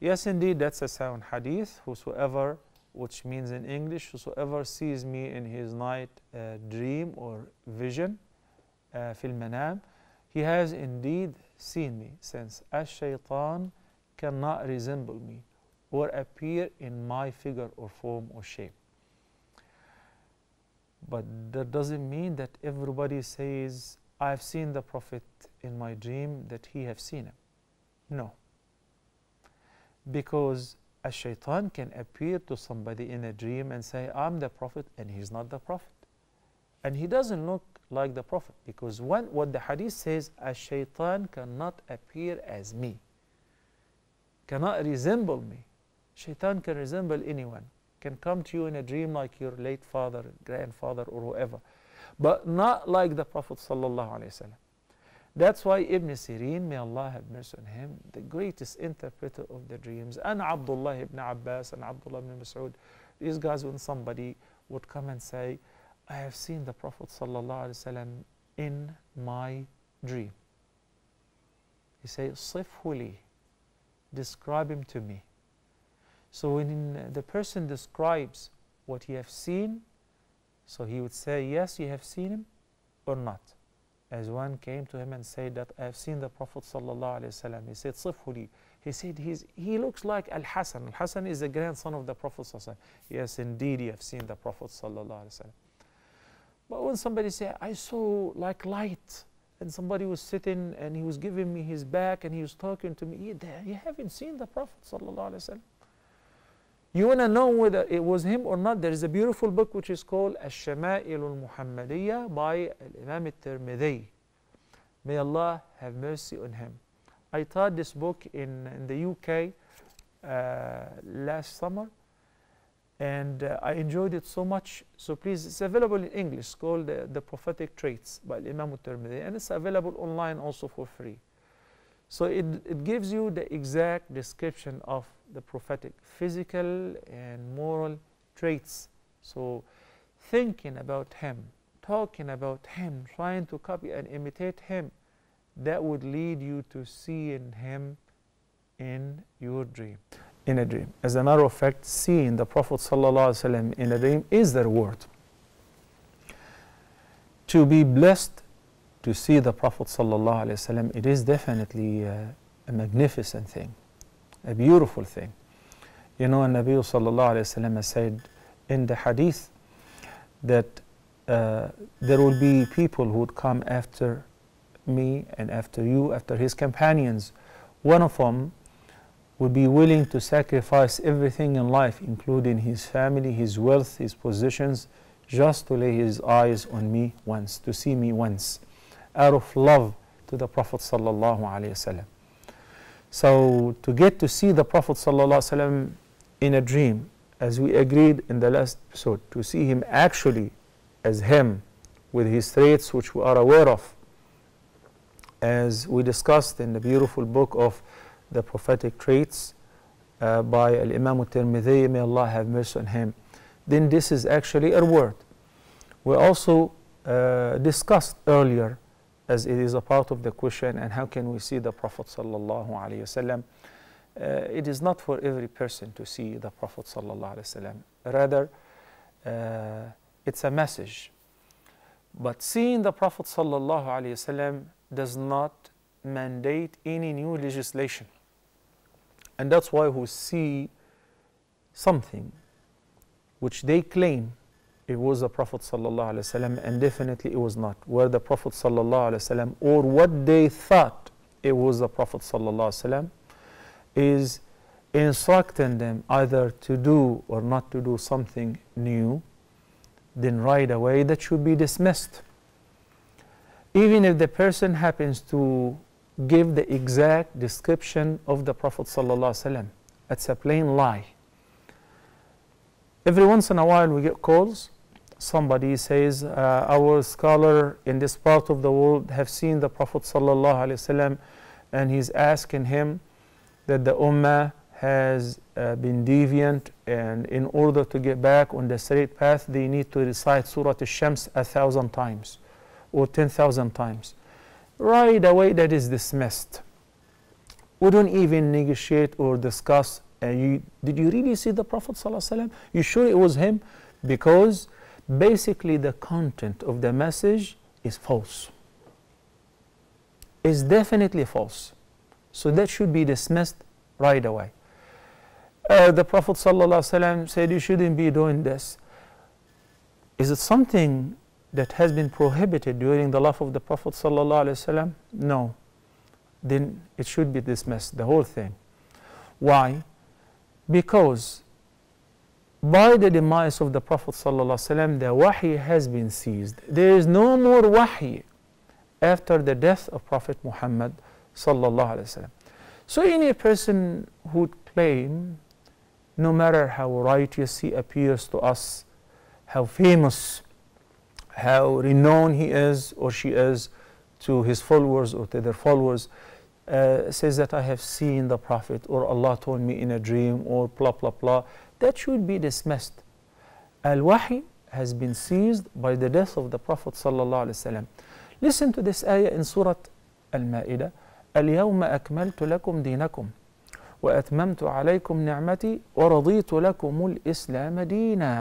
Yes, indeed, that's a sound hadith. Whosoever, which means in English, whosoever sees me in his night dream or vision, fil manam, he has indeed seen me, since ash-shaytan cannot resemble me or appear in my figure or form or shape. But that doesn't mean that everybody says, I've seen the Prophet in my dream, that he have seen him. No. Because a shaitan can appear to somebody in a dream and say, I'm the Prophet, and he's not the Prophet. And he doesn't look like the Prophet, because what the hadith says, a shaitan cannot appear as me, cannot resemble me. Shaitan can resemble anyone, can come to you in a dream like your late father, grandfather, or whoever, but not like the Prophet sallallahu alaihi wasallam. That's why Ibn Sirin, may Allah have mercy on him, the greatest interpreter of the dreams, and Abdullah ibn Abbas and Abdullah ibn Mas'ud, these guys, when somebody would come and say, I have seen the Prophet sallallahu alaihi wasallam in my dream, he say, Sifhu li, describe him to me. So when the person describes what he have seen, so he would say, yes, you have seen him or not. As one came to him and said that I have seen the Prophet sallallahu alaihi wasallam, he said, Sifhu li. He said, he looks like Al-Hasan. Al-Hasan is the grandson of the Prophet sallallahu alaihi wasallam. Yes, indeed, you have seen the Prophet sallallahu alaihi wasallam. But when somebody said, I saw like light, and somebody was sitting and he was giving me his back and he was talking to me, you haven't seen the Prophet sallallahu alaihi wasallam. You want to know whether it was him or not? There is a beautiful book which is called Ash-Shama'il al-Muhammadiyya by Imam al-Tirmidhi. May Allah have mercy on him. I taught this book in the UK last summer, and I enjoyed it so much. So please, it's available in English. It's called The Prophetic Traits by Imam al-Tirmidhi, and it's available online also for free. So it gives you the exact description of the prophetic physical and moral traits. So thinking about him, talking about him, trying to copy and imitate him, that would lead you to seeing him in your dream, in a dream. As a matter of fact, seeing the Prophet ﷺ in a dream is the reward. To be blessed to see the Prophet ﷺ, it is definitely a magnificent thing, a beautiful thing. You know, Nabi ﷺ said in the hadith that there will be people who would come after me and after you, after his companions. One of them would be willing to sacrifice everything in life, including his family, his wealth, his possessions, just to lay his eyes on me once, to see me once, out of love to the Prophet sallallahu alaihi wasallam. So to get to see the Prophet sallallahu alaihi wasallam in a dream, as we agreed in the last episode, to see him actually as him, with his traits which we are aware of, as we discussed in the beautiful book of the prophetic traits by Imam al-Tirmidhi, may Allah have mercy on him, then this is actually a reward. We also discussed earlier, as it is a part of the question, and how can we see the Prophet sallallahu alaihi wasallam? It is not for every person to see the Prophet sallallahu alaihi wasallam. Rather, it's a message. But seeing the Prophet sallallahu alaihi wasallam does not mandate any new legislation. And that's why we see something which they claim it was the Prophet sallallahu alaihi wasallam, and definitely it was not. Where the Prophet sallallahu alaihi wasallam, or what they thought it was the Prophet sallallahu alaihi wasallam, is instructing them either to do or not to do something new, then right away that should be dismissed. Even if the person happens to give the exact description of the Prophet sallallahu alaihi wasallam, it's a plain lie. Every once in a while we get calls. Somebody says, our scholar in this part of the world have seen the Prophet sallallahu alaihi wasallam, and he's asking him that the ummah has been deviant, and in order to get back on the straight path, they need to recite Surah Al-Shams 1,000 times or 10,000 times. Right away, that is dismissed. We don't even negotiate or discuss. Did you really see the Prophet ﷺ? You sure it was him? Because basically the content of the message is false. It's definitely false. So that should be dismissed right away. The Prophet ﷺ said you shouldn't be doing this. Is it something that has been prohibited during the life of the Prophet ﷺ? No. Then it should be dismissed, the whole thing. Why? Because by the demise of the Prophet ﷺ, the wahy has been ceased. There is no more wahy after the death of Prophet Muhammad ﷺ. So any person who would claim, no matter how righteous he appears to us, how famous, how renowned he is or she is to his followers or to their followers, says that I have seen the Prophet or Allah told me in a dream or blah blah blah, that should be dismissed. Al-Wahy has been seized by the death of the Prophet ﷺ. Listen to this ayah in Surah Al-Ma'idah. اليوم أكملت لكم دينكم وأتممت عليكم نعمتي ورضيت لكم الإسلام دينا.